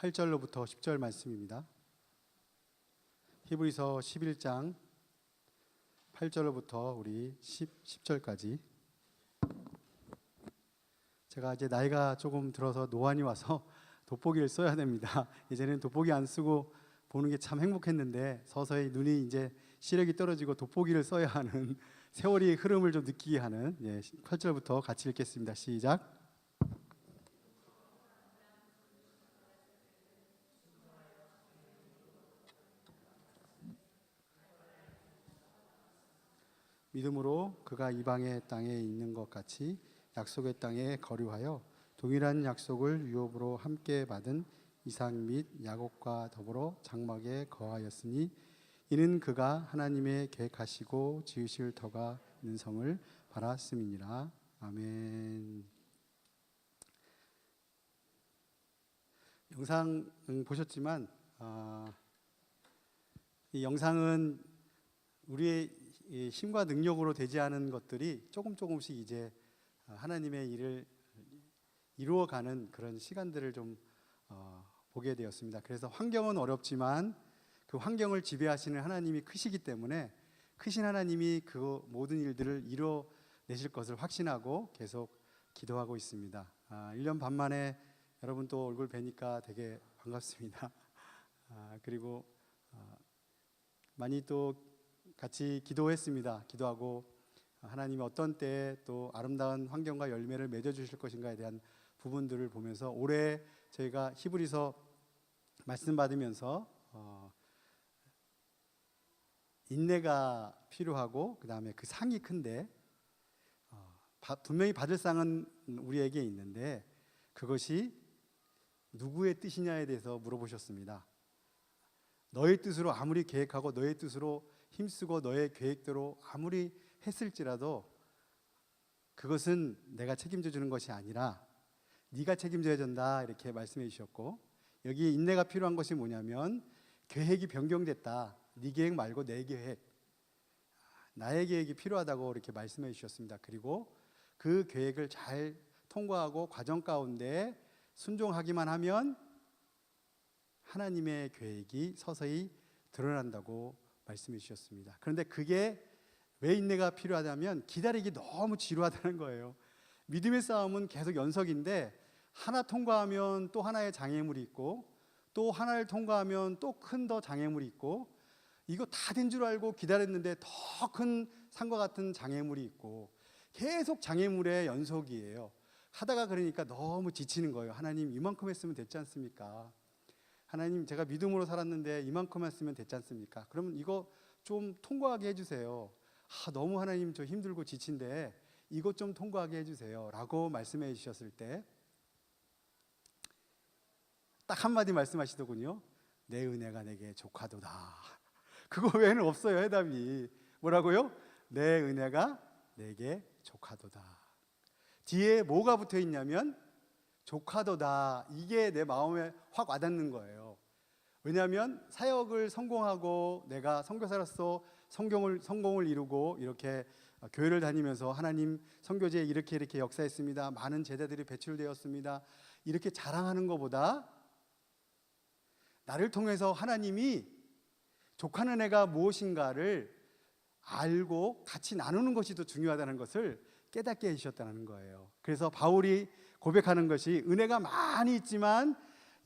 8절로부터 10절 말씀입니다. 히브리서 11장 8절로부터 우리 10절까지. 제가 이제 나이가 조금 들어서 노안이 와서 돋보기를 써야 됩니다. 이제는 돋보기 안 쓰고 보는 게 참 행복했는데 서서히 눈이 이제 시력이 떨어지고 돋보기를 써야 하는 세월이 흐름을 좀 느끼게 하는 8절부터 같이 읽겠습니다. 시작. 믿음으로 그가 이방의 땅에 있는 것 같이 약속의 땅에 거류하여 동일한 약속을 유업으로 함께 받은 이삭 및 야곱과 더불어 장막에 거하였으니 이는 그가 하나님의 계획하시고 지으실 터가 있는 성을 바랐음이니라. 아멘. 영상 보셨지만 이 영상은 우리의 힘과 능력으로 되지 않은 것들이 조금씩 이제 하나님의 일을 이루어가는 그런 시간들을 좀 보게 되었습니다. 그래서 환경은 어렵지만 그 환경을 지배하시는 하나님이 크시기 때문에 크신 하나님이 그 모든 일들을 이뤄내실 것을 확신하고 계속 기도하고 있습니다. 1년 반 만에 여러분 또 얼굴 뵈니까 되게 반갑습니다. 그리고 많이 또 같이 기도했습니다. 기도하고 하나님이 어떤 때에 또 아름다운 환경과 열매를 맺어주실 것인가에 대한 부분들을 보면서 올해 저희가 히브리서 말씀 받으면서 인내가 필요하고 그 다음에 그 상이 큰데 분명히 받을 상은 우리에게 있는데 그것이 누구의 뜻이냐에 대해서 물어보셨습니다. 너의 뜻으로 아무리 계획하고 너의 뜻으로 힘쓰고 너의 계획대로 아무리 했을지라도 그것은 내가 책임져 주는 것이 아니라 네가 책임져야 된다 이렇게 말씀해 주셨고, 여기에 인내가 필요한 것이 뭐냐면 계획이 변경됐다. 네 계획 말고 내 계획, 나의 계획이 필요하다고 이렇게 말씀해 주셨습니다. 그리고 그 계획을 잘 통과하고 과정 가운데 순종하기만 하면 하나님의 계획이 서서히 드러난다고 말씀해 주셨습니다. 그런데 그게 왜 인내가 필요하다면 기다리기 너무 지루하다는 거예요. 믿음의 싸움은 계속 연속인데 하나 통과하면 또 하나의 장애물이 있고 또 하나를 통과하면 또 큰 더 장애물이 있고 이거 다 된 줄 알고 기다렸는데 더 큰 산과 같은 장애물이 있고 계속 장애물의 연속이에요. 하다가 그러니까 너무 지치는 거예요. 하나님 이만큼 했으면 됐지 않습니까? 하나님 제가 믿음으로 살았는데 이만큼 했으면 됐지 않습니까? 그러면 이거 좀 통과하게 해주세요. 너무 하나님 저 힘들고 지친데 이것 좀 통과하게 해주세요 라고 말씀해 주셨을 때 딱 한마디 말씀하시더군요. 내 은혜가 내게 족하도다. 그거 외에는 없어요. 해답이 뭐라고요? 내 은혜가 내게 족하도다. 뒤에 뭐가 붙어 있냐면 족하도다. 이게 내 마음에 확 와닿는 거예요. 왜냐하면 사역을 성공하고 내가 선교사로서 성공을 이루고 이렇게 교회를 다니면서 하나님 선교제에 이렇게 역사했습니다. 많은 제자들이 배출되었습니다. 이렇게 자랑하는 것보다 나를 통해서 하나님이 족하는 애가 무엇인가를 알고 같이 나누는 것이 더 중요하다는 것을 깨닫게 해주셨다는 거예요. 그래서 바울이 고백하는 것이 은혜가 많이 있지만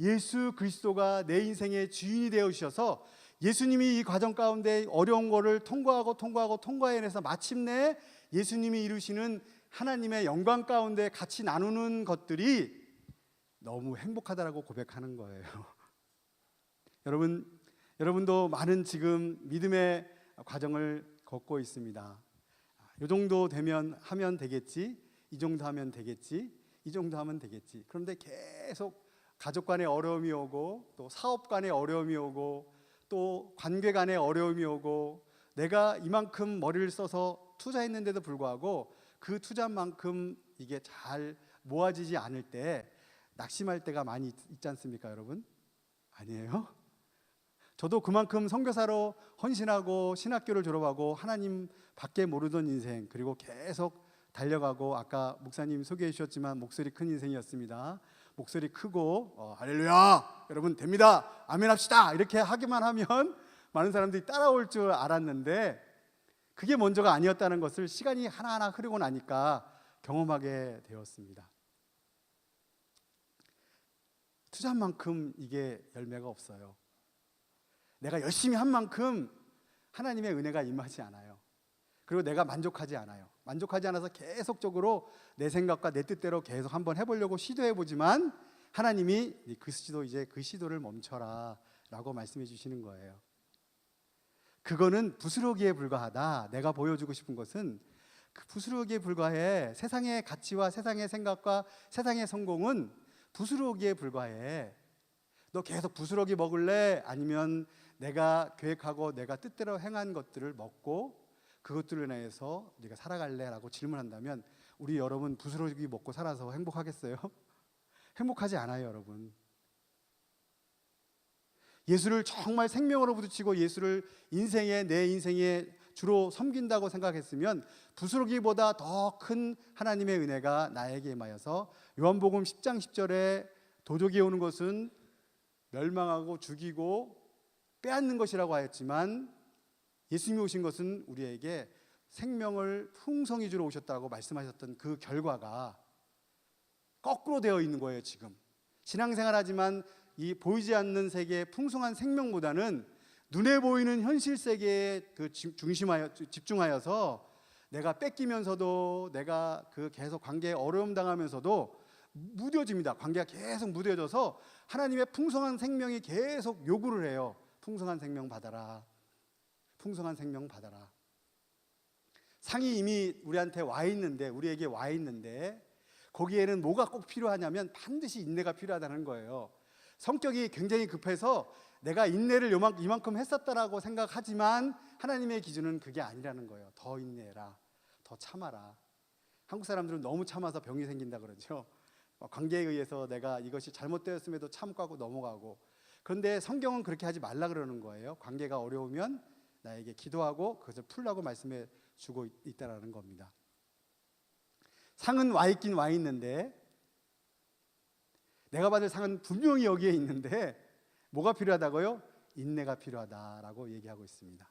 예수 그리스도가 내 인생의 주인이 되어 주셔서 예수님이 이 과정 가운데 어려운 거를 통과해내서 마침내 예수님이 이루시는 하나님의 영광 가운데 같이 나누는 것들이 너무 행복하다라고 고백하는 거예요. 여러분도 많은 지금 믿음의 과정을 걷고 있습니다. 이 정도 되면 하면 되겠지, 이 정도 하면 되겠지, 이 정도 하면 되겠지. 그런데 계속 가족 간의 어려움이 오고 또 사업 간의 어려움이 오고 또 관계 간의 어려움이 오고 내가 이만큼 머리를 써서 투자했는데도 불구하고 그 투자만큼 이게 잘 모아지지 않을 때 낙심할 때가 많이 있지 않습니까, 여러분? 아니에요? 저도 그만큼 선교사로 헌신하고 신학교를 졸업하고 하나님 밖에 모르던 인생, 그리고 계속 달려가고 아까 목사님 소개해 주셨지만 목소리 큰 인생이었습니다. 목소리 크고 할렐루야 여러분 됩니다 아멘 합시다 이렇게 하기만 하면 많은 사람들이 따라올 줄 알았는데 그게 먼저가 아니었다는 것을 시간이 하나하나 흐르고 나니까 경험하게 되었습니다. 투자한 만큼 이게 열매가 없어요. 내가 열심히 한 만큼 하나님의 은혜가 임하지 않아요. 그리고 내가 만족하지 않아요. 만족하지 않아서 계속적으로 내 생각과 내 뜻대로 계속 한번 해보려고 시도해보지만 하나님이 그 시도를 멈춰라 라고 말씀해 주시는 거예요. 그거는 부스러기에 불과하다. 내가 보여주고 싶은 것은 그 부스러기에 불과해. 세상의 가치와 세상의 생각과 세상의 성공은 부스러기에 불과해. 너 계속 부스러기 먹을래? 아니면 내가 계획하고 내가 뜻대로 행한 것들을 먹고 그것들로 인해서 네가 살아갈래? 라고 질문한다면 우리 여러분 부스러기 먹고 살아서 행복하겠어요? 행복하지 않아요, 여러분. 예수를 정말 생명으로 부딪히고 예수를 내 인생에 주로 섬긴다고 생각했으면 부스러기보다 더 큰 하나님의 은혜가 나에게 임하여서 요한복음 10장 10절에 도적이 오는 것은 멸망하고 죽이고 빼앗는 것이라고 하였지만 예수님이 오신 것은 우리에게 생명을 풍성히 주러 오셨다고 말씀하셨던 그 결과가 거꾸로 되어 있는 거예요. 지금 신앙생활하지만 이 보이지 않는 세계의 풍성한 생명보다는 눈에 보이는 현실 세계에 집중하여서 내가 뺏기면서도 내가 그 계속 관계에 어려움 당하면서도 무뎌집니다. 관계가 계속 무뎌져서 하나님의 풍성한 생명이 계속 요구를 해요. 풍성한 생명 받아라. 풍성한 생명 받아라. 상이 이미 우리한테 우리에게 와 있는데 거기에는 뭐가 꼭 필요하냐면 반드시 인내가 필요하다는 거예요. 성격이 굉장히 급해서 내가 인내를 이만큼 했었다라고 생각하지만 하나님의 기준은 그게 아니라는 거예요. 더 인내해라. 더 참아라. 한국 사람들은 너무 참아서 병이 생긴다 그러죠. 관계에 의해서 내가 이것이 잘못되었음에도 참고 하고 넘어가고. 그런데 성경은 그렇게 하지 말라 그러는 거예요. 관계가 어려우면 나에게 기도하고 그것을 풀라고 말씀해 주고 있다라는 겁니다. 상은 와 있긴 와 있는데 내가 받을 상은 분명히 여기에 있는데 뭐가 필요하다고요? 인내가 필요하다라고 얘기하고 있습니다.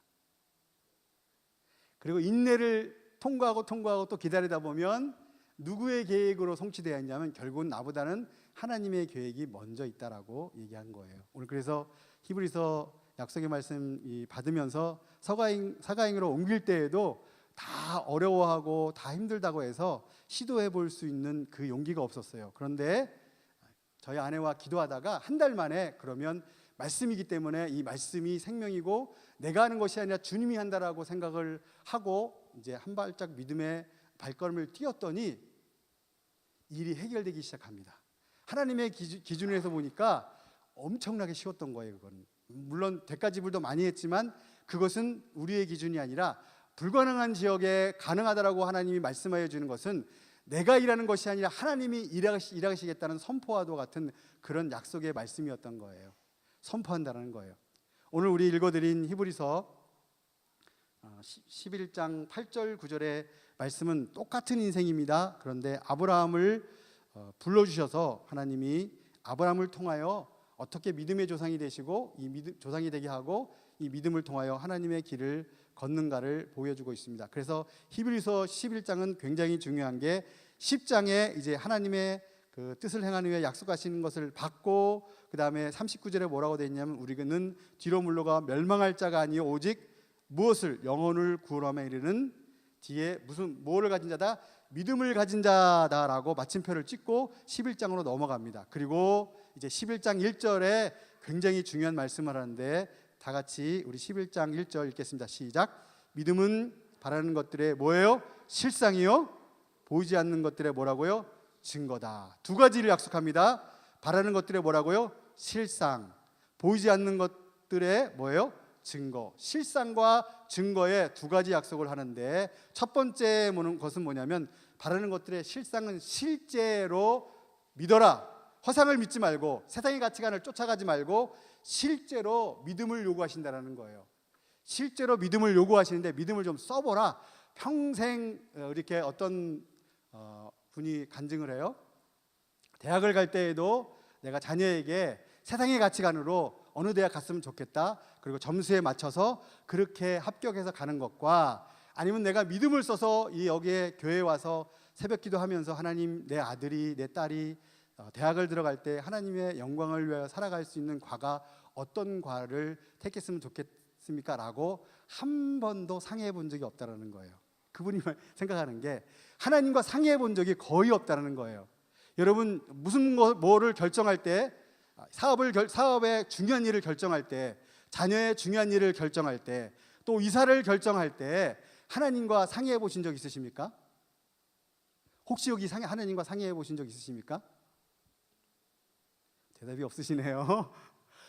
그리고 인내를 통과하고 또 기다리다 보면 누구의 계획으로 성취되어 있냐면 결국은 나보다는 하나님의 계획이 먼저 있다라고 얘기한 거예요. 오늘 그래서 히브리서 약속의 말씀 받으면서 사가행으로 옮길 때에도 다 어려워하고 다 힘들다고 해서 시도해 볼 수 있는 그 용기가 없었어요. 그런데 저희 아내와 기도하다가 한 달 만에 그러면 말씀이기 때문에 이 말씀이 생명이고 내가 하는 것이 아니라 주님이 한다라고 생각을 하고 이제 한 발짝 믿음의 발걸음을 띄었더니 일이 해결되기 시작합니다. 하나님의 기준에서 보니까 엄청나게 쉬웠던 거예요. 그건 물론 대가지불도 많이 했지만 그것은 우리의 기준이 아니라 불가능한 지역에 가능하다라고 하나님이 말씀하여 주는 것은 내가 일하는 것이 아니라 하나님이 일하시겠다는 선포와도 같은 그런 약속의 말씀이었던 거예요. 선포한다는 거예요. 오늘 우리 읽어드린 히브리서 11장 8절 9절의 말씀은 똑같은 인생입니다. 그런데 아브라함을 불러주셔서 하나님이 아브라함을 통하여 어떻게 믿음의 조상이 되시고 조상이 되게 하고 이 믿음을 통하여 하나님의 길을 걷는가를 보여주고 있습니다. 그래서 히브리서 11장은 굉장히 중요한 게 10장에 이제 하나님의 그 뜻을 행하는 후에 약속하시는 것을 받고 그 다음에 39절에 뭐라고 되어 있냐면 우리는 뒤로 물러가 멸망할 자가 아니요 오직 무엇을 영혼을 구원함에 이르는 뒤에 뭐를 가진 자다? 믿음을 가진 자다라고 마침표를 찍고 11장으로 넘어갑니다. 그리고 이제 11장 1절에 굉장히 중요한 말씀을 하는데 다 같이 우리 11장 1절 읽겠습니다. 시작. 믿음은 바라는 것들의 뭐예요? 실상이요. 보이지 않는 것들의 뭐라고요? 증거다. 두 가지를 약속합니다. 바라는 것들의 뭐라고요? 실상. 보이지 않는 것들의 뭐예요? 증거. 실상과 증거의 두 가지 약속을 하는데 첫 번째 것은 뭐냐면 바라는 것들의 실상은 실제로 믿어라. 허상을 믿지 말고 세상의 가치관을 쫓아가지 말고 실제로 믿음을 요구하신다는 거예요. 실제로 믿음을 요구하시는데 믿음을 좀 써보라. 평생 이렇게 어떤 분이 간증을 해요. 대학을 갈 때에도 내가 자녀에게 세상의 가치관으로 어느 대학 갔으면 좋겠다, 그리고 점수에 맞춰서 그렇게 합격해서 가는 것과, 아니면 내가 믿음을 써서 여기에 교회에 와서 새벽 기도하면서 하나님, 내 아들이, 내 딸이 대학을 들어갈 때 하나님의 영광을 위하여 살아갈 수 있는 과가 어떤 과를 택했으면 좋겠습니까? 라고 한 번도 상의해 본 적이 없다는 거예요. 그분이 생각하는 게 하나님과 상의해 본 적이 거의 없다는 거예요. 여러분, 무슨 뭐를 결정할 때, 사업의 중요한 일을 결정할 때, 자녀의 중요한 일을 결정할 때, 또 이사를 결정할 때 하나님과 상의해 보신 적 있으십니까? 혹시 여기 하나님과 상의해 보신 적 있으십니까? 대답이 없으시네요.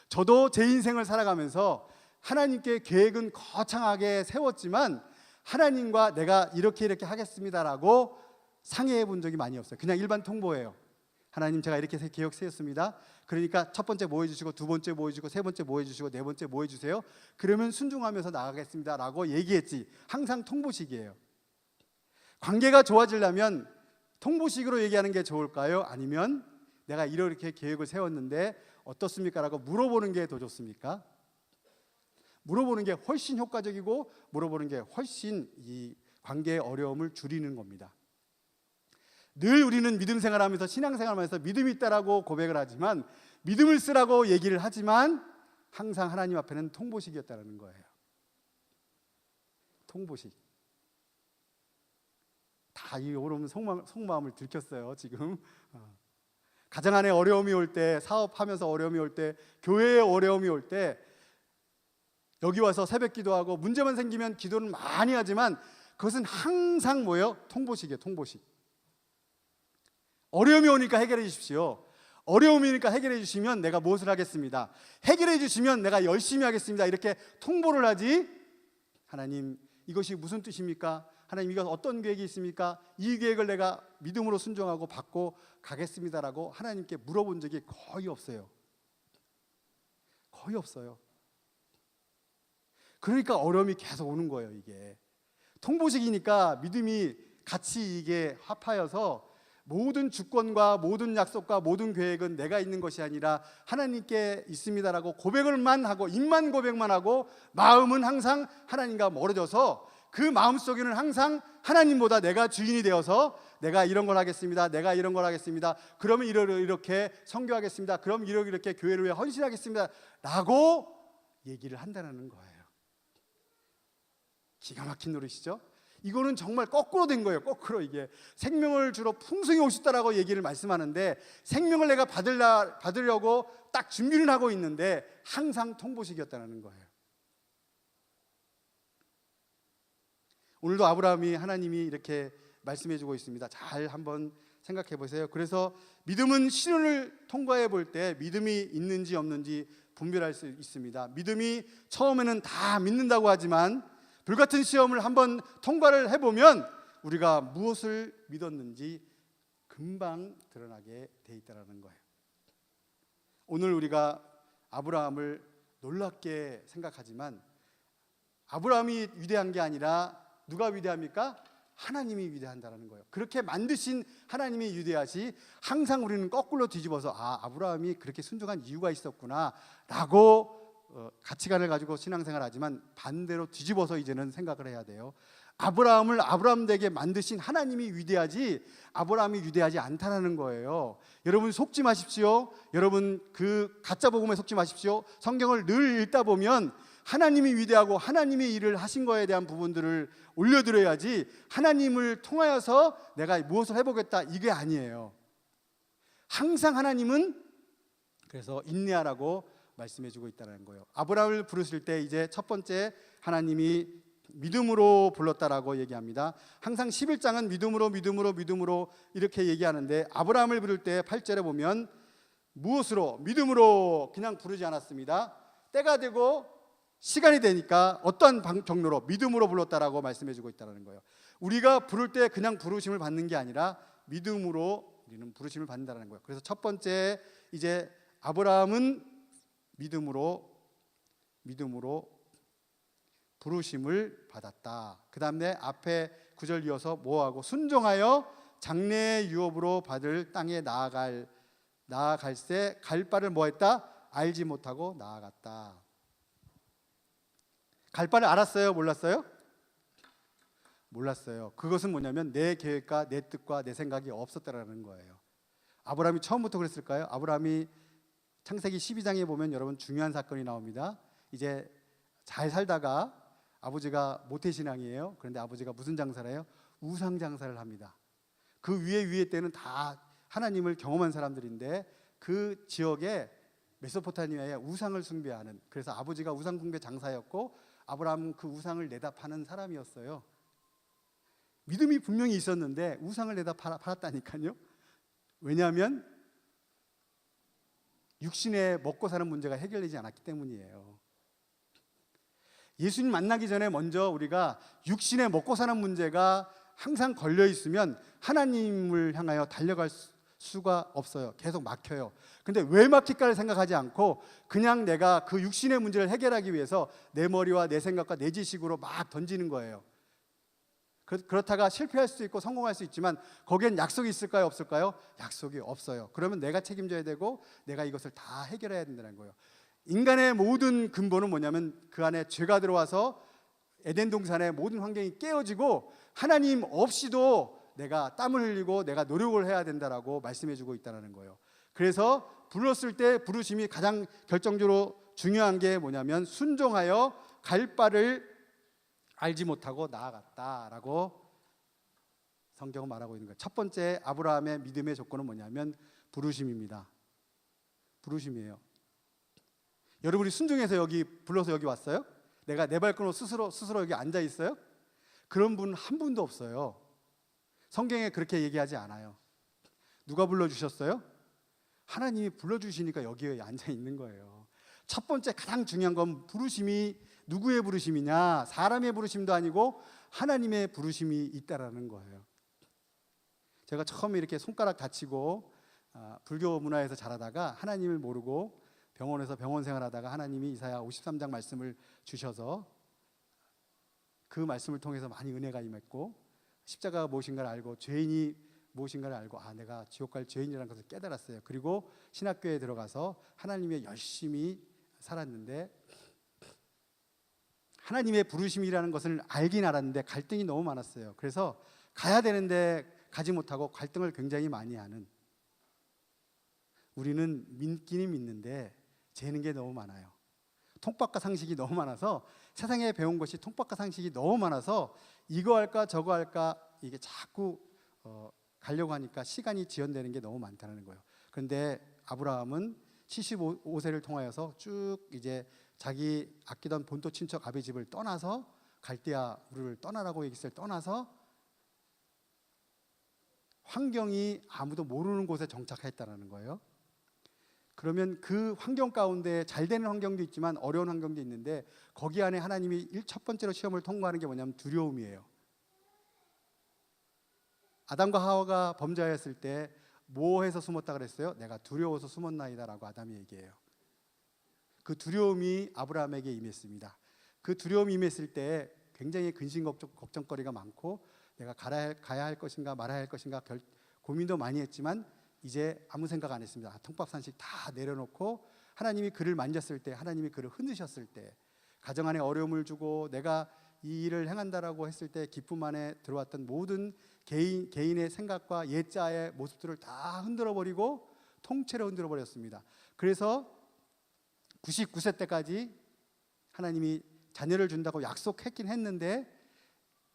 저도 제 인생을 살아가면서 하나님께 계획은 거창하게 세웠지만 하나님과 내가 이렇게 하겠습니다라고 상의해 본 적이 많이 없어요. 그냥 일반 통보예요. 하나님, 제가 이렇게 계획 세웠습니다. 그러니까 첫 번째 뭐 해주시고, 두 번째 뭐 해주시고, 세 번째 뭐 해주시고, 네 번째 뭐 해주세요. 그러면 순종하면서 나가겠습니다 라고 얘기했지, 항상 통보식이에요. 관계가 좋아지려면 통보식으로 얘기하는 게 좋을까요? 아니면 내가 이렇게 계획을 세웠는데 어떻습니까? 라고 물어보는 게 더 좋습니까? 물어보는 게 훨씬 효과적이고, 물어보는 게 훨씬 이 관계의 어려움을 줄이는 겁니다. 늘 우리는 믿음 생활하면서, 신앙생활하면서 믿음이 있다라고 고백을 하지만, 믿음을 쓰라고 얘기를 하지만 항상 하나님 앞에는 통보식이었다는 거예요. 통보식. 다 이 어려운 속마음을 들켰어요 지금. 가정 안에 어려움이 올 때, 사업하면서 어려움이 올 때, 교회에 어려움이 올 때, 여기 와서 새벽 기도하고 문제만 생기면 기도는 많이 하지만 그것은 항상 뭐예요? 통보식이에요. 통보식. 어려움이 오니까 해결해 주십시오. 어려움이니까 해결해 주시면 내가 무엇을 하겠습니다. 해결해 주시면 내가 열심히 하겠습니다. 이렇게 통보를 하지, 하나님 이것이 무슨 뜻입니까? 하나님 이것 어떤 계획이 있습니까? 이 계획을 내가 믿음으로 순종하고 받고 가겠습니다라고 하나님께 물어본 적이 거의 없어요. 거의 없어요. 그러니까 어려움이 계속 오는 거예요. 이게 통보식이니까 믿음이 같이 이게 합하여서 모든 주권과 모든 약속과 모든 계획은 내가 있는 것이 아니라 하나님께 있습니다라고 고백을만 하고, 입만 고백만 하고 마음은 항상 하나님과 멀어져서, 그 마음속에는 항상 하나님보다 내가 주인이 되어서 내가 이런 걸 하겠습니다, 내가 이런 걸 하겠습니다, 그러면 이렇게 선교하겠습니다, 그럼 이렇게 교회를 위해 헌신하겠습니다 라고 얘기를 한다는 거예요. 기가 막힌 노릇이죠. 이거는 정말 거꾸로 된 거예요. 거꾸로. 이게 생명을 주러 풍성히 오셨다라고 얘기를 말씀하는데, 생명을 내가 받으려고 딱 준비를 하고 있는데 항상 통보식이었다는 거예요. 오늘도 아브라함이 하나님이 이렇게 말씀해 주고 있습니다. 잘 한번 생각해 보세요. 그래서 믿음은 시련을 통과해 볼 때 믿음이 있는지 없는지 분별할 수 있습니다. 믿음이 처음에는 다 믿는다고 하지만 불같은 시험을 한번 통과를 해보면 우리가 무엇을 믿었는지 금방 드러나게 돼 있다는 거예요. 오늘 우리가 아브라함을 놀랍게 생각하지만 아브라함이 위대한 게 아니라 누가 위대합니까? 하나님이 위대한다는 거예요. 그렇게 만드신 하나님이 위대하시, 항상 우리는 거꾸로 뒤집어서 아브라함이 그렇게 순종한 이유가 있었구나 라고 가치관을 가지고 신앙생활을 하지만 반대로 뒤집어서 이제는 생각을 해야 돼요. 아브라함을 아브라함 되게 만드신 하나님이 위대하지 아브라함이 위대하지 않다는 거예요. 여러분 속지 마십시오. 여러분 그 가짜 복음에 속지 마십시오. 성경을 늘 읽다 보면 하나님이 위대하고 하나님이 일을 하신 거에 대한 부분들을 올려드려야지, 하나님을 통하여서 내가 무엇을 해보겠다 이게 아니에요. 항상 하나님은 그래서 인내하라고 말씀해주고 있다는 거예요. 아브라함을 부르실 때 이제 첫 번째 하나님이 믿음으로 불렀다라고 얘기합니다. 항상 11장은 믿음으로 이렇게 얘기하는데, 아브라함을 부를 때 8절에 보면 무엇으로? 믿음으로 그냥 부르지 않았습니다. 때가 되고 시간이 되니까 어떠한 경로로? 믿음으로 불렀다라고 말씀해주고 있다는 거예요. 우리가 부를 때 그냥 부르심을 받는 게 아니라 믿음으로 우리는 부르심을 받는다는 거예요. 그래서 첫 번째 이제 아브라함은 믿음으로 부르심을 받았다. 그 다음에 앞에 9절 이어서 뭐하고? 순종하여 장래의 유업으로 받을 땅에 나아갈 나아갈새 갈 바를 뭐했다? 알지 못하고 나아갔다. 갈 바를 알았어요? 몰랐어요? 몰랐어요. 그것은 뭐냐면 내 계획과 내 뜻과 내 생각이 없었다라는 거예요. 아브라함이 처음부터 그랬을까요? 아브라함이 창세기 12장에 보면 여러분 중요한 사건이 나옵니다. 이제 잘 살다가 아버지가 모태신앙이에요. 그런데 아버지가 무슨 장사를 해요? 우상 장사를 합니다. 그 위에 때는 다 하나님을 경험한 사람들인데 그 지역에 메소포타미아에 우상을 숭배하는, 그래서 아버지가 우상 숭배 장사였고 아브라함은 그 우상을 내다 파는 사람이었어요. 믿음이 분명히 있었는데 우상을 내다 팔았다니까요. 왜냐하면 육신에 먹고 사는 문제가 해결되지 않았기 때문이에요. 예수님 만나기 전에 먼저 우리가 육신에 먹고 사는 문제가 항상 걸려 있으면 하나님을 향하여 달려갈 수가 없어요. 계속 막혀요. 근데 왜 막힐까를 생각하지 않고 그냥 내가 그 육신의 문제를 해결하기 위해서 내 머리와 내 생각과 내 지식으로 막 던지는 거예요. 그렇다가 실패할 수 있고 성공할 수 있지만 거기엔 약속이 있을까요? 없을까요? 약속이 없어요. 그러면 내가 책임져야 되고 내가 이것을 다 해결해야 된다는 거예요. 인간의 모든 근본은 뭐냐면 그 안에 죄가 들어와서 에덴 동산의 모든 환경이 깨어지고 하나님 없이도 내가 땀을 흘리고 내가 노력을 해야 된다라고 말씀해 주고 있다는 거예요. 그래서 불렀을 때 부르심이 가장 결정적으로 중요한 게 뭐냐면 순종하여 갈 바를 알지 못하고 나아갔다라고 성경은 말하고 있는 거예요. 첫 번째 아브라함의 믿음의 조건은 뭐냐면 부르심입니다. 부르심이에요. 여러분이 순종해서 여기 불러서 여기 왔어요? 내가 내 발걸음으로 스스로 여기 앉아 있어요? 그런 분 한 분도 없어요. 성경에 그렇게 얘기하지 않아요. 누가 불러주셨어요? 하나님이 불러주시니까 여기에 앉아 있는 거예요. 첫 번째 가장 중요한 건 부르심이 누구의 부르심이냐? 사람의 부르심도 아니고 하나님의 부르심이 있다라는 거예요. 제가 처음에 이렇게 손가락 다치고 불교 문화에서 자라다가 하나님을 모르고 병원에서 병원 생활하다가 하나님이 이사야 53장 말씀을 주셔서 그 말씀을 통해서 많이 은혜가 임했고 십자가가 무엇인가를 알고 죄인이 무엇인가를 알고 내가 지옥 갈 죄인이라는 것을 깨달았어요. 그리고 신학교에 들어가서 하나님의 열심히 살았는데 하나님의 부르심이라는 것을 알긴 알았는데 갈등이 너무 많았어요. 그래서 가야 되는데 가지 못하고 갈등을 굉장히 많이 하는, 우리는 믿기는 믿는데 재는 게 너무 많아요. 통밥과 상식이 너무 많아서 세상에 배운 것이 통밥과 상식이 너무 많아서 이거 할까 저거 할까 이게 자꾸 가려고 하니까 시간이 지연되는 게 너무 많다는 거예요. 그런데 아브라함은 75세를 통하여서 쭉 이제 자기 아끼던 본토 친척 아비 집을 떠나서 갈대아 우르를 떠나라고 얘기했을 때 떠나서 환경이 아무도 모르는 곳에 정착했다는 거예요. 그러면 그 환경 가운데 잘 되는 환경도 있지만 어려운 환경도 있는데 거기 안에 하나님이 첫 번째로 시험을 통과하는 게 뭐냐면 두려움이에요. 아담과 하와가 범죄하였을 때 뭐 해서 숨었다 그랬어요? 내가 두려워서 숨었나이다라고 아담이 얘기해요. 그 두려움이 아브라함에게 임했습니다. 그 두려움이 임했을 때 굉장히 근심 걱정거리가 많고 내가 가야 할 것인가 말아야 할 것인가 고민도 많이 했지만 이제 아무 생각 안 했습니다. 통밥산식 다 내려놓고 하나님이 그를 만졌을 때, 하나님이 그를 흔드셨을 때, 가정 안에 어려움을 주고 내가 이 일을 행한다라고 했을 때 기쁨 안에 들어왔던 모든 개인의 생각과 옛자의 모습들을 다 흔들어버리고 통째로 흔들어버렸습니다. 그래서 99세 때까지 하나님이 자녀를 준다고 약속했긴 했는데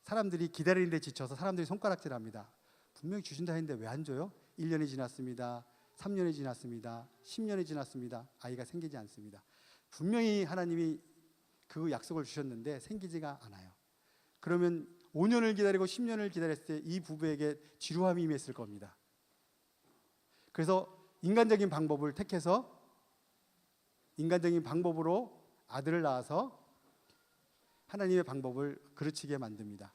사람들이 기다리는데 지쳐서 사람들이 손가락질합니다. 분명히 주신다 했는데 왜 안 줘요? 1년이 지났습니다. 3년이 지났습니다. 10년이 지났습니다. 아이가 생기지 않습니다. 분명히 하나님이 그 약속을 주셨는데 생기지가 않아요. 그러면 5년을 기다리고 10년을 기다렸을 때 이 부부에게 지루함이 임했을 겁니다. 그래서 인간적인 방법을 택해서 인간적인 방법으로 아들을 낳아서 하나님의 방법을 그르치게 만듭니다.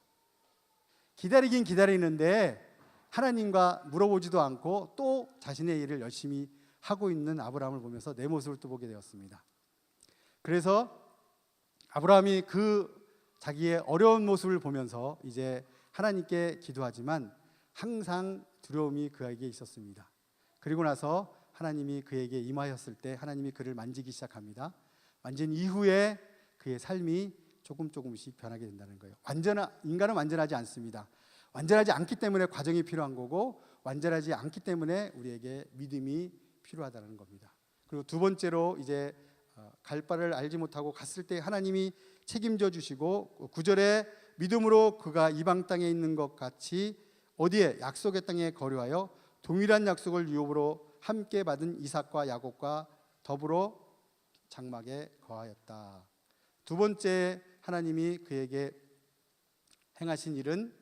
기다리긴 기다리는데 하나님과 물어보지도 않고 또 자신의 일을 열심히 하고 있는 아브라함을 보면서 내 모습을 또 보게 되었습니다. 그래서 아브라함이 그 자기의 어려운 모습을 보면서 이제 하나님께 기도하지만 항상 두려움이 그에게 있었습니다. 그리고 나서 하나님이 그에게 임하였을 때 하나님이 그를 만지기 시작합니다. 만진 이후에 그의 삶이 조금씩 변하게 된다는 거예요. 인간은 완전하지 않습니다. 완전하지 않기 때문에 과정이 필요한 거고, 완전하지 않기 때문에 우리에게 믿음이 필요하다는 겁니다. 그리고 두 번째로 이제 갈 바를 알지 못하고 갔을 때 하나님이 책임져 주시고, 9절에 믿음으로 그가 이방 땅에 있는 것 같이 어디에? 약속의 땅에 거류하여 동일한 약속을 유업으로 함께 받은 이삭과 야곱과 더불어 장막에 거하였다. 두 번째 하나님이 그에게 행하신 일은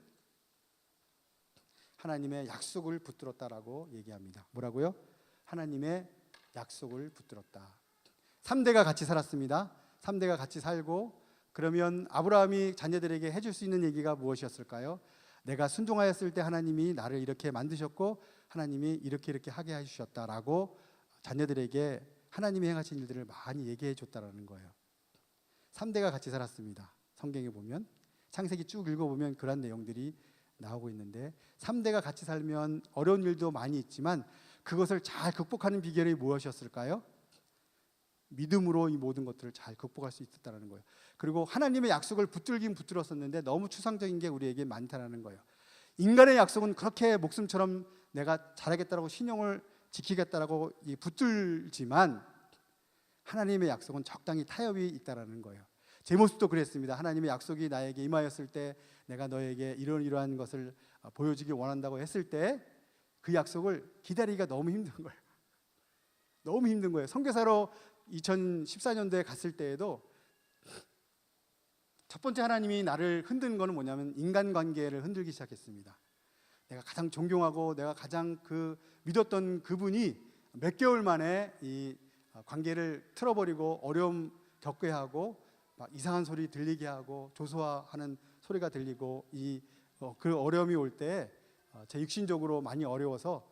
하나님의 약속을 붙들었다라고 얘기합니다. 뭐라고요? 하나님의 약속을 붙들었다. 3대가 같이 살았습니다. 3대가 같이 살고, 그러면 아브라함이 자녀들에게 해줄 수 있는 얘기가 무엇이었을까요? 내가 순종하였을 때 하나님이 나를 이렇게 만드셨고 하나님이 이렇게 하게 해주셨다라고 자녀들에게 하나님이 행하신 일들을 많이 얘기해 줬다라는 거예요. 3대가 같이 살았습니다. 성경에 보면, 창세기 쭉 읽어보면 그런 내용들이 나오고 있는데, 3대가 같이 살면 어려운 일도 많이 있지만 그것을 잘 극복하는 비결이 무엇이었을까요? 믿음으로 이 모든 것들을 잘 극복할 수 있었다는 거예요. 그리고 하나님의 약속을 붙들긴 붙들었었는데 너무 추상적인 게 우리에게 많다라는 거예요. 인간의 약속은 그렇게 목숨처럼 내가 잘하겠다라고 신용을 지키겠다라고 붙들지만, 하나님의 약속은 적당히 타협이 있다라는 거예요. 제 모습도 그랬습니다. 하나님의 약속이 나에게 임하였을 때, 내가 너에게 이러이러한 것을 보여주길 원한다고 했을 때 그 약속을 기다리기가 너무 힘든 거예요. 너무 힘든 거예요. 선교사로 2014년도에 갔을 때에도 첫 번째 하나님이 나를 흔든 거는 뭐냐면 인간관계를 흔들기 시작했습니다. 내가 가장 존경하고 내가 가장 믿었던 그분이 몇 개월 만에 이 관계를 틀어버리고 어려움 겪게 하고, 막 이상한 소리 들리게 하고 조소화하는 소리가 들리고, 그 어려움이 올 때 제 육신적으로 많이 어려워서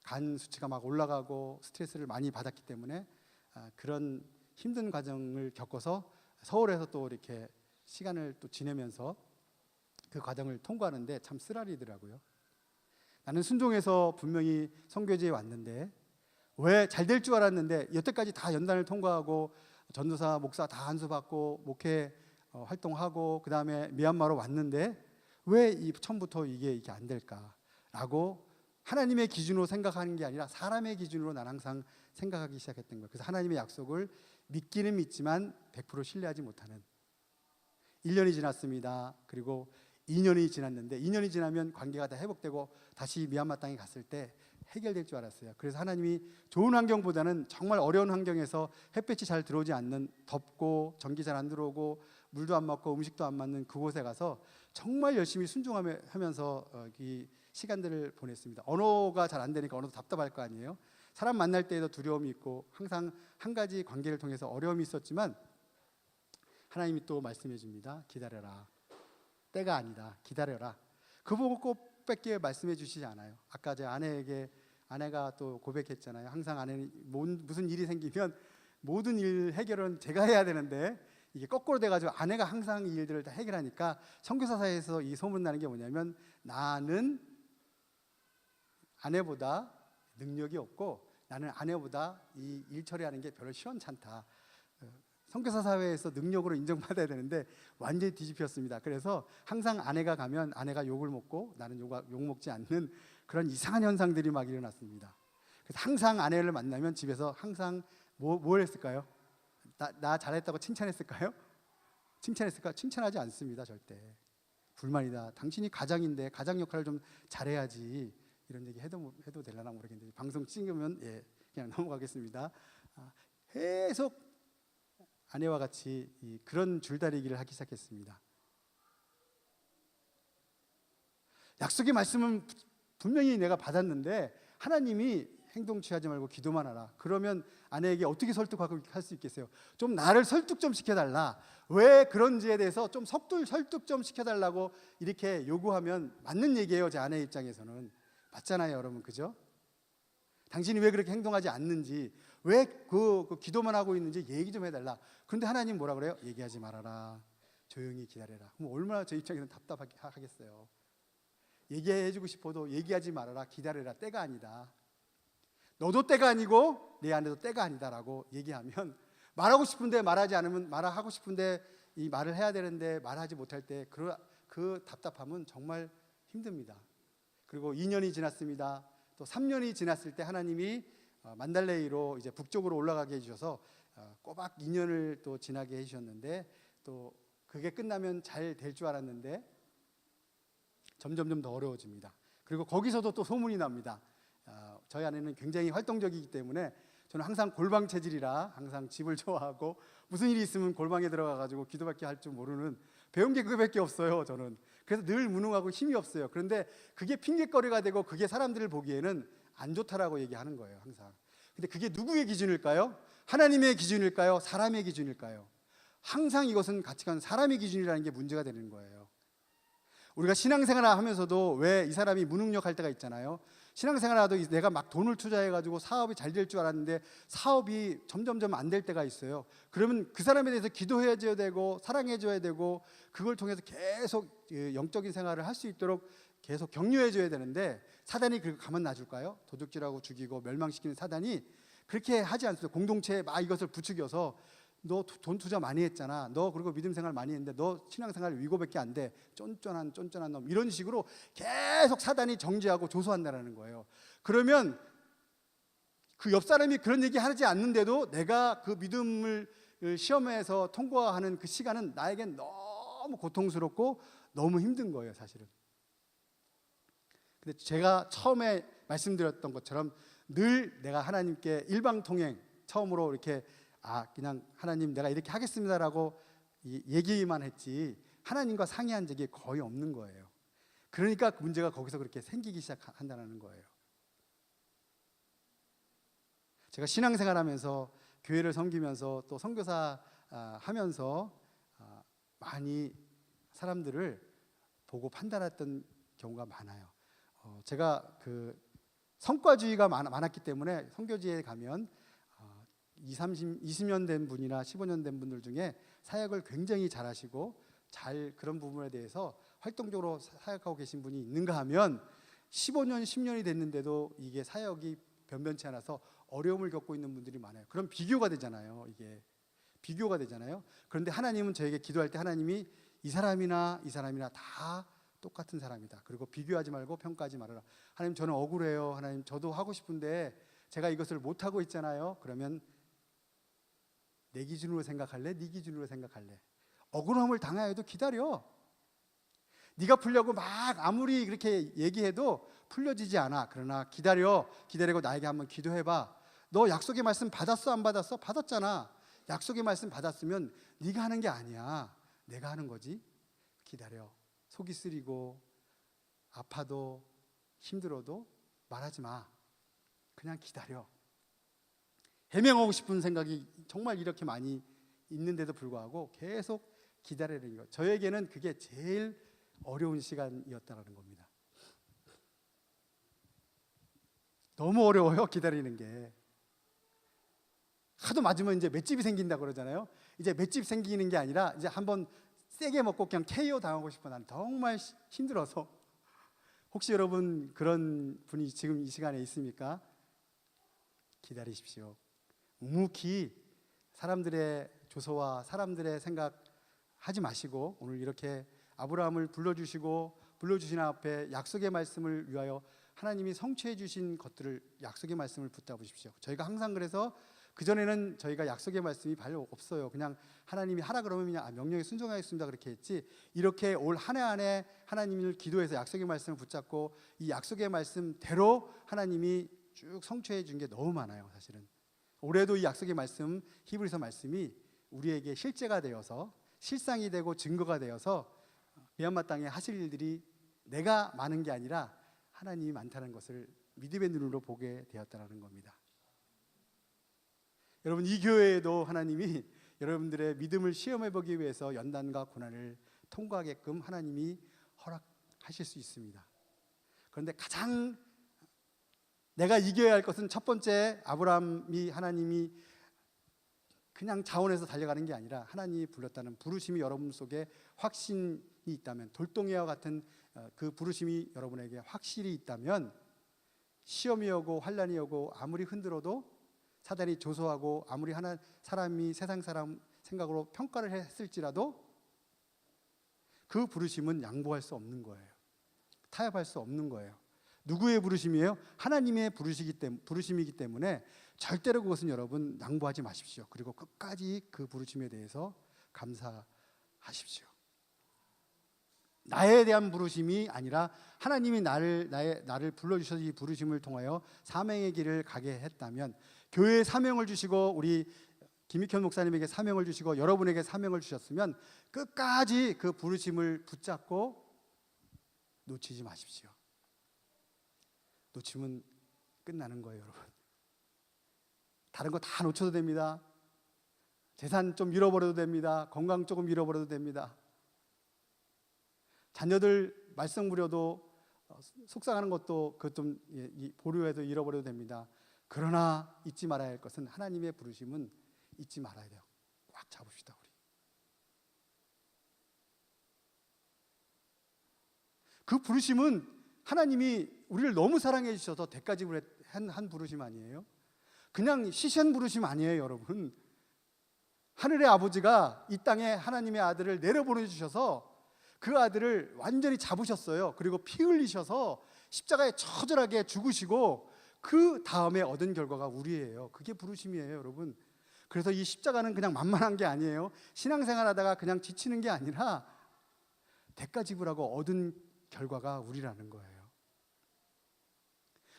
간 수치가 막 올라가고 스트레스를 많이 받았기 때문에 그런 힘든 과정을 겪어서 서울에서 또 이렇게 시간을 또 지내면서 그 과정을 통과하는데 참 쓰라리더라고요. 나는 순종해서 분명히 선교지에 왔는데, 왜 잘 될 줄 알았는데 여태까지 다 연단을 통과하고 전도사, 목사 다 안수받고 목회 활동하고 그 다음에 미얀마로 왔는데 왜 처음부터 이게 안 될까라고 하나님의 기준으로 생각하는 게 아니라 사람의 기준으로 난 항상 생각하기 시작했던 거예요. 그래서 하나님의 약속을 믿기는 믿지만 100% 신뢰하지 못하는, 1년이 지났습니다. 그리고 2년이 지났는데 2년이 지나면 관계가 다 회복되고 다시 미얀마 땅에 갔을 때 해결될 줄 알았어요. 그래서 하나님이 좋은 환경보다는 정말 어려운 환경에서 햇볕이 잘 들어오지 않는, 덥고 전기 잘 안 들어오고 물도 안 맞고 음식도 안 맞는 그곳에 가서 정말 열심히 순종하면서 이 시간들을 보냈습니다. 언어가 잘 안 되니까 언어도 답답할 거 아니에요. 사람 만날 때에도 두려움이 있고 항상 한 가지 관계를 통해서 어려움이 있었지만 하나님이 또 말씀해 줍니다. 기다려라. 때가 아니다. 기다려라. 그보고 꼭 뺏게 말씀해 주시지 않아요. 아까 제 아내가 또 고백했잖아요. 항상 아내는 무슨 일이 생기면 모든 일 해결은 제가 해야 되는데 이게 거꾸로 돼가지고 아내가 항상 이 일들을 다 해결하니까 선교사 사이에서 이 소문나는 게 뭐냐면, 나는 아내보다 능력이 없고 나는 아내보다 이 일 처리하는 게 별로 시원찮다. 선교사 사회에서 능력으로 인정받아야 되는데 완전히 뒤집혔습니다. 그래서 항상 아내가 가면 아내가 욕을 먹고 나는 욕 먹지 않는 그런 이상한 현상들이 막 일어났습니다. 그래서 항상 아내를 만나면 집에서 항상 뭘 했을까요? 나 잘했다고 칭찬했을까요? 칭찬했을까? 칭찬하지 않습니다. 절대. 불만이다. 당신이 가장인데 가장 역할을 좀 잘해야지. 이런 얘기 해도 되려나 모르겠는데 방송 찍으면 그냥 넘어가겠습니다. 계속 아내와 같이 그런 줄다리기를 하기 시작했습니다. 약속의 말씀은 분명히 내가 받았는데 하나님이 행동 취하지 말고 기도만 하라. 그러면 아내에게 어떻게 설득하고 할 수 있겠어요? 좀 나를 설득 좀 시켜달라. 왜 그런지에 대해서 좀 설득 좀 시켜달라고 이렇게 요구하면 맞는 얘기예요. 제 아내 입장에서는. 맞잖아요, 여러분. 그죠? 당신이 왜 그렇게 행동하지 않는지, 왜 그 기도만 하고 있는지 얘기 좀 해달라. 그런데 하나님 뭐라 그래요? 얘기하지 말아라. 조용히 기다려라. 그럼 얼마나 제 입장에서는 답답하겠어요. 얘기해주고 싶어도 얘기하지 말아라. 기다려라. 때가 아니다. 너도 때가 아니고 내 아내도 때가 아니다라고 얘기하면 말하고 싶은데 말하지 않으면 말하고 싶은데 이 말을 해야 되는데 말하지 못할 때 그 답답함은 정말 힘듭니다. 그리고 2년이 지났습니다. 또 3년이 지났을 때 하나님이 만달레이로 이제 북쪽으로 올라가게 해주셔서 꼬박 2년을 또 지나게 해주셨는데 또 그게 끝나면 잘 될 줄 알았는데 점점점 더 어려워집니다. 그리고 거기서도 또 소문이 납니다. 저희 아내는 굉장히 활동적이기 때문에 저는 항상 골방 체질이라 항상 집을 좋아하고 무슨 일이 있으면 골방에 들어가가지고 기도밖에 할 줄 모르는 배운 게 그거밖에 없어요. 저는 그래서 늘 무능하고 힘이 없어요. 그런데 그게 핑계거리가 되고 그게 사람들을 보기에는 안 좋다라고 얘기하는 거예요. 항상. 근데 그게 누구의 기준일까요? 하나님의 기준일까요? 사람의 기준일까요? 항상 이것은 가치관 사람의 기준이라는 게 문제가 되는 거예요. 우리가 신앙생활을 하면서도 왜 이 사람이 무능력할 때가 있잖아요. 신앙생활하도 내가 막 돈을 투자해가지고 사업이 잘 될 줄 알았는데 사업이 점점점 안 될 때가 있어요. 그러면 그 사람에 대해서 기도해줘야 되고 사랑해줘야 되고 그걸 통해서 계속 영적인 생활을 할 수 있도록 계속 격려해줘야 되는데 사단이 그걸 가만 놔줄까요? 도둑질하고 죽이고 멸망시키는 사단이 그렇게 하지 않습니다. 공동체에 막 이것을 부추겨서 너 돈 투자 많이 했잖아. 너 그리고 믿음 생활 많이 했는데 너 신앙생활 위고밖에 안 돼. 쫀쫀한 놈. 이런 식으로 계속 사단이 정죄하고 조소한다는 거예요. 그러면 그 옆 사람이 그런 얘기 하지 않는데도 내가 그 믿음을 시험에서 통과하는 그 시간은 나에겐 너무 고통스럽고 너무 힘든 거예요, 사실은. 근데 제가 처음에 말씀드렸던 것처럼 늘 내가 하나님께 일방통행 처음으로 이렇게 그냥 하나님 내가 이렇게 하겠습니다라고 얘기만 했지 하나님과 상의한 적이 거의 없는 거예요. 그러니까 그 문제가 거기서 그렇게 생기기 시작한다는 거예요. 제가 신앙생활하면서 교회를 섬기면서 또 선교사 하면서 많이 사람들을 보고 판단했던 경우가 많아요. 제가 그 성과주의가 많았기 때문에 선교지에 가면 20년 된 분이나 15년 된 분들 중에 사역을 굉장히 잘하시고 잘 그런 부분에 대해서 활동적으로 사역하고 계신 분이 있는가 하면 15년, 10년이 됐는데도 이게 사역이 변변치 않아서 어려움을 겪고 있는 분들이 많아요. 그럼 비교가 되잖아요. 이게 비교가 되잖아요. 그런데 하나님은 저에게 기도할 때 하나님이 이 사람이나 다 똑같은 사람이다. 그리고 비교하지 말고 평가하지 말아라. 하나님 저는 억울해요. 하나님 저도 하고 싶은데 제가 이것을 못하고 있잖아요. 그러면 내 기준으로 생각할래? 네 기준으로 생각할래? 억울함을 당하여도 기다려. 네가 풀려고 막 아무리 그렇게 얘기해도 풀려지지 않아. 그러나 기다리고 나에게 한번 기도해봐. 너 약속의 말씀 받았어? 안 받았어? 받았잖아. 약속의 말씀 받았으면 네가 하는 게 아니야. 내가 하는 거지. 기다려. 속이 쓰리고 아파도 힘들어도 말하지 마. 그냥 기다려. 해명하고 싶은 생각이 정말 이렇게 많이 있는데도 불구하고 계속 기다리는 것. 저에게는 그게 제일 어려운 시간이었다는 겁니다. 너무 어려워요, 기다리는 게. 하도 맞으면 이제 맷집이 생긴다고 그러잖아요. 이제 맷집 생기는 게 아니라 이제 한번 세게 먹고 그냥 KO 당하고 싶어. 난 정말 힘들어서. 혹시 여러분 그런 분이 지금 이 시간에 있습니까? 기다리십시오. 묵묵히 사람들의 조소와 사람들의 생각 하지 마시고 오늘 이렇게 아브라함을 불러주신 앞에 약속의 말씀을 위하여 하나님이 성취해 주신 것들을 약속의 말씀을 붙잡으십시오. 저희가 항상 그래서 그전에는 저희가 약속의 말씀이 별로 없어요. 그냥 하나님이 하라 그러면 그냥 명령에 순종하겠습니다 그렇게 했지, 이렇게 올 한 해 안에 하나님을 기도해서 약속의 말씀을 붙잡고 이 약속의 말씀대로 하나님이 쭉 성취해 준 게 너무 많아요. 사실은 올해도 이 약속의 말씀, 히브리서 말씀이 우리에게 실제가 되어서 실상이 되고 증거가 되어서 미얀마 땅에 하실 일들이 내가 많은 게 아니라 하나님이 많다는 것을 믿음의 눈으로 보게 되었다는 겁니다. 여러분, 이 교회에도 하나님이 여러분들의 믿음을 시험해 보기 위해서 연단과 고난을 통과하게끔 하나님이 허락하실 수 있습니다. 그런데 가장 내가 이겨야 할 것은 첫 번째, 아브라함이 하나님이 그냥 자원해서 달려가는 게 아니라 하나님이 불렀다는 부르심이 여러분 속에 확신이 있다면, 돌덩이와 같은 그 부르심이 여러분에게 확실히 있다면 시험이 오고 환난이 오고 아무리 흔들어도 사단이 조소하고 아무리 사람이 세상 사람 생각으로 평가를 했을지라도 그 부르심은 양보할 수 없는 거예요. 타협할 수 없는 거예요. 누구의 부르심이에요? 하나님의 부르심이기 때문에 절대로 그것은 여러분 양보하지 마십시오. 그리고 끝까지 그 부르심에 대해서 감사하십시오. 나에 대한 부르심이 아니라 하나님이 나를 불러주셔서 이 부르심을 통하여 사명의 길을 가게 했다면, 교회에 사명을 주시고 우리 김익현 목사님에게 사명을 주시고 여러분에게 사명을 주셨으면 끝까지 그 부르심을 붙잡고 놓치지 마십시오. 놓치면 끝나는 거예요, 여러분. 다른 거 다 놓쳐도 됩니다. 재산 좀 잃어버려도 됩니다. 건강 조금 잃어버려도 됩니다. 자녀들 말썽 부려도 속상하는 것도 그 좀 보류해도 잃어버려도 됩니다. 그러나 잊지 말아야 할 것은 하나님의 부르심은 잊지 말아야 돼요. 꽉 잡읍시다, 우리. 그 부르심은 하나님이 우리를 너무 사랑해 주셔서 대가지불 한 부르심 아니에요? 그냥 시션 부르심 아니에요, 여러분. 하늘의 아버지가 이 땅에 하나님의 아들을 내려보내주셔서 그 아들을 완전히 잡으셨어요. 그리고 피 흘리셔서 십자가에 처절하게 죽으시고 그 다음에 얻은 결과가 우리예요. 그게 부르심이에요, 여러분. 그래서 이 십자가는 그냥 만만한 게 아니에요. 신앙생활 하다가 그냥 지치는 게 아니라 대가 지불하고 얻은 결과가 우리라는 거예요.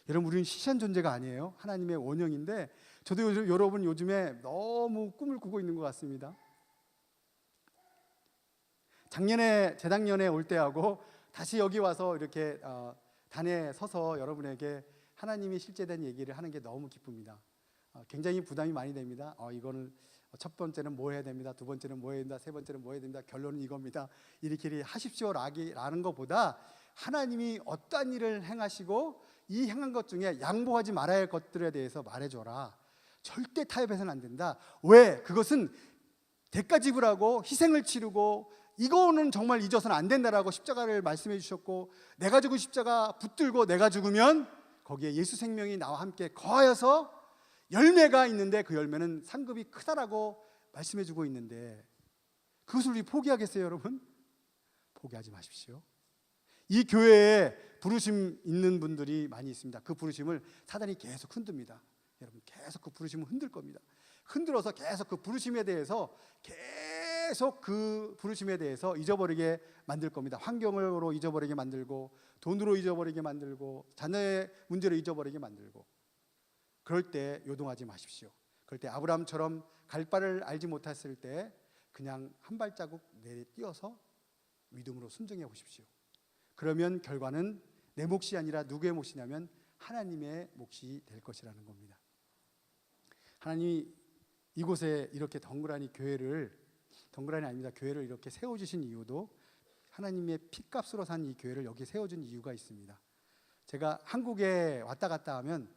여러분, 우리는 시시한 존재가 아니에요. 하나님의 원형인데, 저도 여러분 요즘에 너무 꿈을 꾸고 있는 것 같습니다. 재작년에 올 때하고 다시 여기 와서 이렇게 단에 서서 여러분에게 하나님이 실제된 얘기를 하는 게 너무 기쁩니다. 굉장히 부담이 많이 됩니다. 이거는 첫 번째는 뭐 해야 됩니다. 두 번째는 뭐 해야 됩니다. 세 번째는 뭐 해야 됩니다. 결론은 이겁니다. 이렇게 하십시오라는 것보다 하나님이 어떠한 일을 행하시고 이 행한 것 중에 양보하지 말아야 할 것들에 대해서 말해줘라. 절대 타협해서는 안 된다. 왜? 그것은 대가 지불하고 희생을 치르고 이거는 정말 잊어서는 안 된다라고 십자가를 말씀해 주셨고, 내가 죽은 십자가 붙들고 내가 죽으면 거기에 예수 생명이 나와 함께 거하여서 열매가 있는데 그 열매는 상급이 크다라고 말씀해 주고 있는데, 그것을 우리 포기하겠어요, 여러분? 포기하지 마십시오. 이 교회에 부르심 있는 분들이 많이 있습니다. 그 부르심을 사단이 계속 흔듭니다. 여러분, 계속 그 부르심을 흔들 겁니다. 흔들어서 계속 그 부르심에 대해서 잊어버리게 만들 겁니다. 환경으로 잊어버리게 만들고, 돈으로 잊어버리게 만들고, 자녀의 문제로 잊어버리게 만들고. 그럴 때 요동하지 마십시오. 그럴 때 아브라함처럼 갈 바를 알지 못했을 때 그냥 한 발자국 내뛰어서 믿음으로 순종해 보십시오. 그러면 결과는 내 몫이 아니라 누구의 몫이냐면 하나님의 몫이 될 것이라는 겁니다. 하나님이 이곳에 이렇게 덩그러니 아닙니다. 교회를 이렇게 세워주신 이유도 하나님의 핏값으로 산 이 교회를 여기 세워준 이유가 있습니다. 제가 한국에 왔다 갔다 하면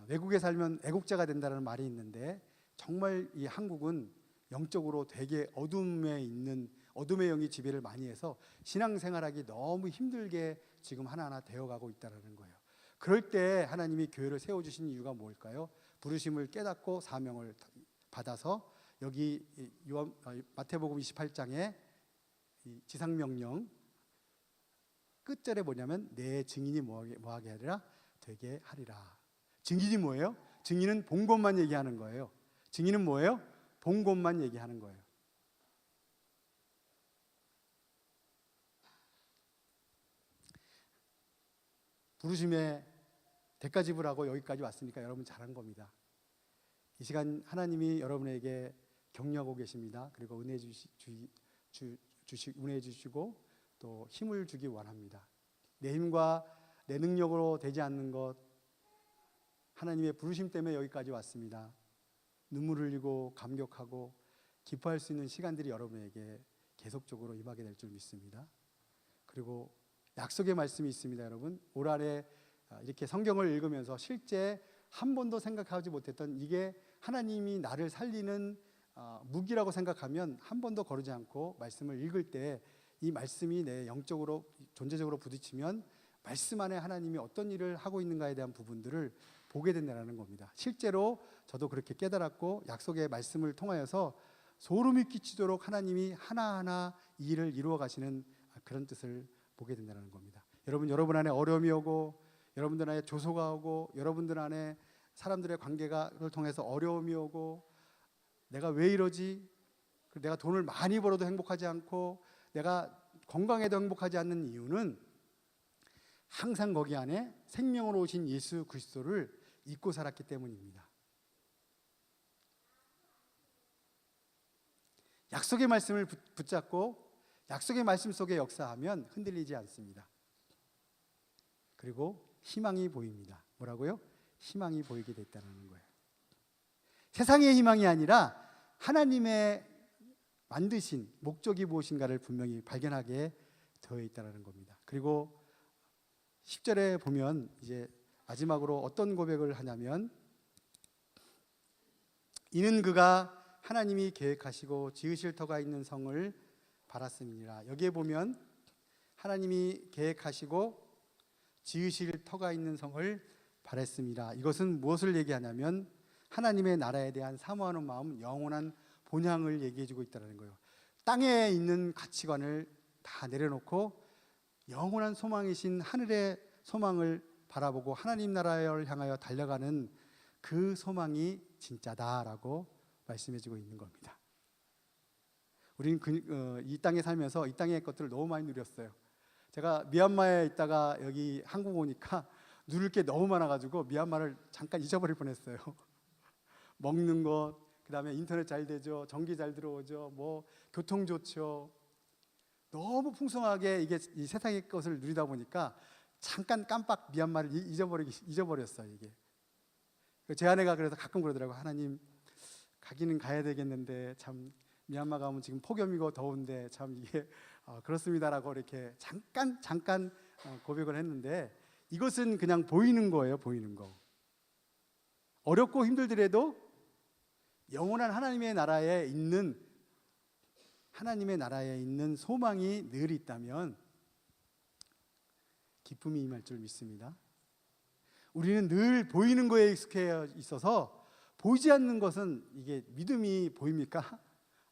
외국에 살면 애국자가 된다는 말이 있는데, 정말 이 한국은 영적으로 되게 어둠의 영이 지배를 많이 해서 신앙생활하기 너무 힘들게 지금 하나하나 되어가고 있다는 거예요. 그럴 때 하나님이 교회를 세워주신 이유가 뭘까요? 부르심을 깨닫고 사명을 받아서 여기 마태복음 28장에 지상명령 끝절에 뭐냐면 내 증인이 뭐하게 하리라? 되게 하리라. 증인이 뭐예요? 증인은 본 것만 얘기하는 거예요. 증인은 뭐예요? 본 것만 얘기하는 거예요. 부르심에 대가 지불하고 여기까지 왔으니까 여러분 잘한 겁니다. 이 시간 하나님이 여러분에게 격려하고 계십니다. 그리고 은혜 주시고 또 힘을 주기 원합니다. 내 힘과 내 능력으로 되지 않는 것, 하나님의 부르심 때문에 여기까지 왔습니다. 눈물 흘리고 감격하고 기뻐할 수 있는 시간들이 여러분에게 계속적으로 임하게 될 줄 믿습니다. 그리고 약속의 말씀이 있습니다. 여러분, 올 한해 이렇게 성경을 읽으면서 실제 한 번도 생각하지 못했던 이게 하나님이 나를 살리는 무기라고 생각하면 한 번도 거르지 않고 말씀을 읽을 때 이 말씀이 내 영적으로 존재적으로 부딪히면 말씀 안에 하나님이 어떤 일을 하고 있는가에 대한 부분들을 보게 된다는 겁니다. 실제로 저도 그렇게 깨달았고 약속의 말씀을 통하여서 소름이 끼치도록 하나님이 하나하나 이 일을 이루어 가시는 그런 뜻을 보게 된다는 겁니다. 여러분 안에 어려움이 오고, 여러분들 안에 조소가 오고, 여러분들 안에 사람들의 관계를 통해서 어려움이 오고, 내가 왜 이러지? 내가 돈을 많이 벌어도 행복하지 않고, 내가 건강해도 행복하지 않는 이유는 항상 거기 안에 생명으로 오신 예수 그리스도를 잊고 살았기 때문입니다. 약속의 말씀을 붙잡고 약속의 말씀 속에 역사하면 흔들리지 않습니다. 그리고 희망이 보입니다. 뭐라고요? 희망이 보이게 됐다는 거예요. 세상의 희망이 아니라 하나님의 만드신 목적이 무엇인가를 분명히 발견하게 되어 있다는 겁니다. 그리고 10절에 보면 이제 마지막으로 어떤 고백을 하냐면, 이는 그가 하나님이 계획하시고 지으실 터가 있는 성을 바랐음이니라. 여기에 보면 하나님이 계획하시고 지으실 터가 있는 성을 바랐습니다. 이것은 무엇을 얘기하냐면 하나님의 나라에 대한 사모하는 마음, 영원한 본향을 얘기해 주고 있다는 거예요. 땅에 있는 가치관을 다 내려놓고 영원한 소망이신 하늘의 소망을 바라보고 하나님 나라를 향하여 달려가는 그 소망이 진짜다라고 말씀해 주고 있는 겁니다. 우리는 이 땅에 살면서 이 땅의 것들을 너무 많이 누렸어요. 제가 미얀마에 있다가 여기 한국 오니까 누릴 게 너무 많아가지고 미얀마를 잠깐 잊어버릴 뻔했어요. 먹는 것, 그 다음에 인터넷 잘 되죠, 전기 잘 들어오죠, 뭐 교통 좋죠. 너무 풍성하게 이 세상의 것을 누리다 보니까 잠깐 깜빡 미얀마를 잊어버렸어요. 이게 제 아내가 그래서 가끔 그러더라고요. 하나님, 가기는 가야 되겠는데 참 미얀마 가면 지금 폭염이고 더운데 참 이게 그렇습니다라고 이렇게 잠깐 고백을 했는데, 이것은 그냥 보이는 거예요. 보이는 거. 어렵고 힘들더라도 영원한 하나님의 나라에 있는 소망이 늘 있다면 기쁨이 임할 줄 믿습니다. 우리는 늘 보이는 거에 익숙해 있어서 보이지 않는 것은, 이게 믿음이 보입니까?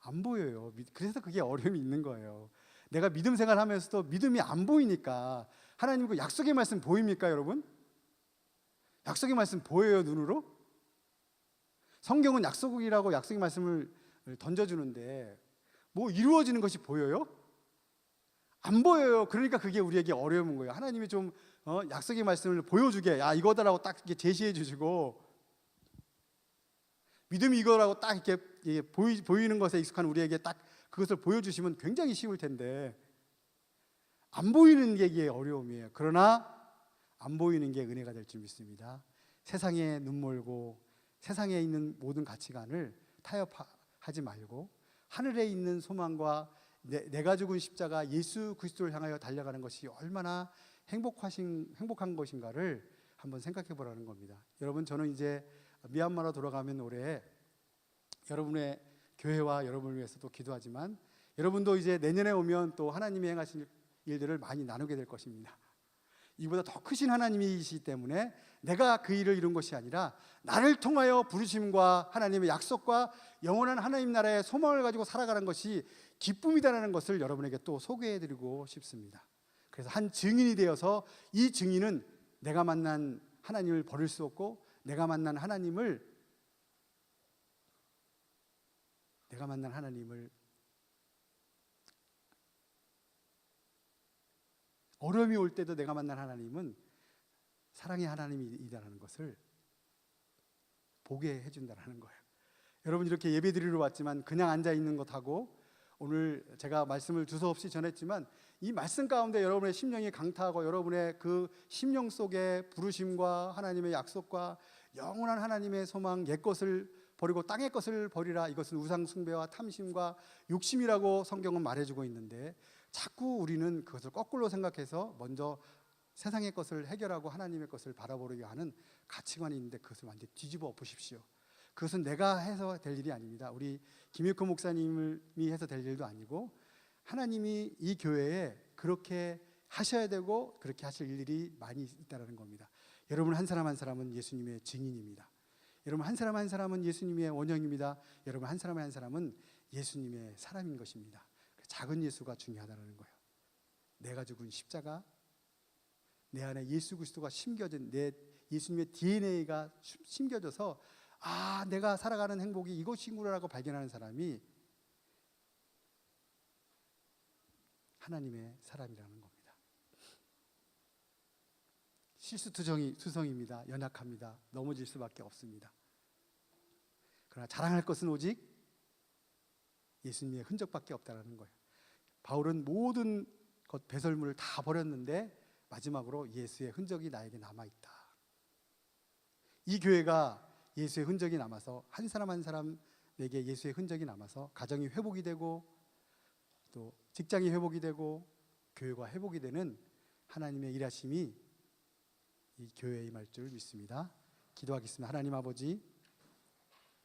안 보여요. 그래서 그게 어려움이 있는 거예요. 내가 믿음 생활하면서도 믿음이 안 보이니까. 하나님 그 약속의 말씀 보입니까, 여러분? 약속의 말씀 보여요, 눈으로? 성경은 약속이라고 약속의 말씀을 던져주는데 뭐 이루어지는 것이 보여요? 안 보여요. 그러니까 그게 우리에게 어려운 거예요. 하나님이 좀 약속의 말씀을 보여주게, 야 이거다라고 딱 이렇게 제시해 주시고, 믿음이 이거라고 딱 이렇게 보이는 것에 익숙한 우리에게 딱 그것을 보여주시면 굉장히 쉬울 텐데, 안 보이는 게 이게 어려움이에요. 그러나 안 보이는 게 은혜가 될 줄 믿습니다. 세상에 눈 멀고 세상에 있는 모든 가치관을 타협하지 말고 하늘에 있는 소망과 내가 죽은 십자가 예수 그리스도를 향하여 달려가는 것이 얼마나 행복한 것인가를 한번 생각해 보라는 겁니다. 여러분, 저는 이제 미얀마로 돌아가면 올해 여러분의 교회와 여러분을 위해서도 기도하지만, 여러분도 이제 내년에 오면 또 하나님이 행하실 일들을 많이 나누게 될 것입니다. 이보다 더 크신 하나님이시기 때문에 내가 그 일을 이룬 것이 아니라 나를 통하여 부르심과 하나님의 약속과 영원한 하나님 나라의 소망을 가지고 살아가는 것이 기쁨이다라는 것을 여러분에게 또 소개해드리고 싶습니다. 그래서 한 증인이 되어서, 이 증인은 내가 만난 하나님을 버릴 수 없고, 내가 만난 하나님을 어려움이 올 때도 내가 만난 하나님은 사랑의 하나님이다라는 것을 보게 해준다라는 거예요. 여러분, 이렇게 예배 드리러 왔지만 그냥 앉아 있는 것하고, 오늘 제가 말씀을 두서없이 전했지만 이 말씀 가운데 여러분의 심령이 강타하고 여러분의 그 심령 속에 부르심과 하나님의 약속과 영원한 하나님의 소망, 옛 것을 버리고 땅의 것을 버리라, 이것은 우상 숭배와 탐심과 욕심이라고 성경은 말해주고 있는데, 자꾸 우리는 그것을 거꾸로 생각해서 먼저 세상의 것을 해결하고 하나님의 것을 바라보려고 하는 가치관이 있는데, 그것을 완전히 뒤집어 엎으십시오. 그것은 내가 해서 될 일이 아닙니다. 우리 김익호 목사님이 해서 될 일도 아니고, 하나님이 이 교회에 그렇게 하셔야 되고 그렇게 하실 일들이 많이 있다는 겁니다. 여러분 한 사람 한 사람은 예수님의 증인입니다. 여러분 한 사람 한 사람은 예수님의 원형입니다. 여러분 한 사람 한 사람은 예수님의 사람인 것입니다. 작은 예수가 중요하다는 거예요. 내가 죽은 십자가, 내 안에 예수 그리스도가 심겨진, 내 예수님의 DNA가 심겨져서 내가 살아가는 행복이 이것이구나라고 발견하는 사람이 하나님의 사람이라는 겁니다. 실수투성입니다. 연약합니다. 넘어질 수밖에 없습니다. 그러나 자랑할 것은 오직 예수님의 흔적밖에 없다는 거예요. 바울은 모든 것 배설물을 다 버렸는데 마지막으로 예수의 흔적이 나에게 남아있다. 이 교회가 예수의 흔적이 남아서 한 사람 한 사람에게 예수의 흔적이 남아서 가정이 회복이 되고 또 직장이 회복이 되고 교회가 회복이 되는 하나님의 일하심이 이 교회에 임할 줄 믿습니다. 기도하겠습니다. 하나님 아버지,